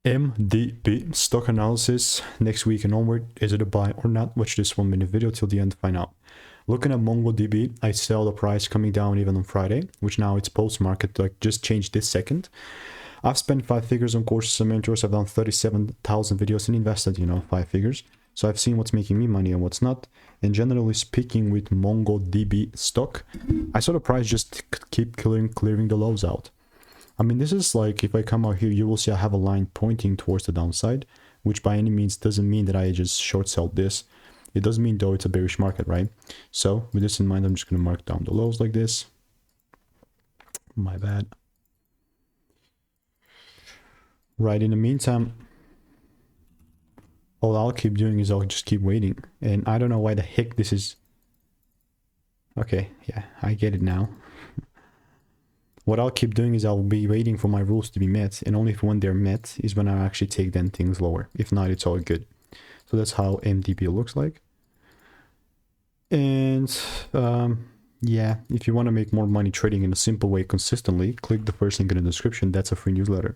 MDB stock analysis next week and onward. Is it a buy or not? Watch this 1 minute video till the end to find out. Looking at Mongodb, I saw the price coming down even on Friday, which now it's post-market, like just changed this second. I've spent 5 figures on courses and mentors. I've done 37,000 videos and invested, 5 figures. So I've seen what's making me money and what's not. And generally speaking, with Mongodb stock, I saw the price just keep clearing the lows out. I mean, this is like, if I come out here, you will see I have a line pointing towards the downside, which by any means doesn't mean that I just short sell this. It doesn't mean though it's a bearish market, right? So with this in mind, I'm just going to mark down the lows like this. My bad. Right, in the meantime, all I'll keep doing is I'll just keep waiting. And I don't know why the heck this is. Okay, yeah, I get it now. What I'll keep doing is I'll be waiting for my rules to be met, and only when they're met is when I actually take then things lower. If not, it's all good. So that's how MDB looks like. And yeah, if you want to make more money trading in a simple way consistently, click the first link in the description. That's a free newsletter.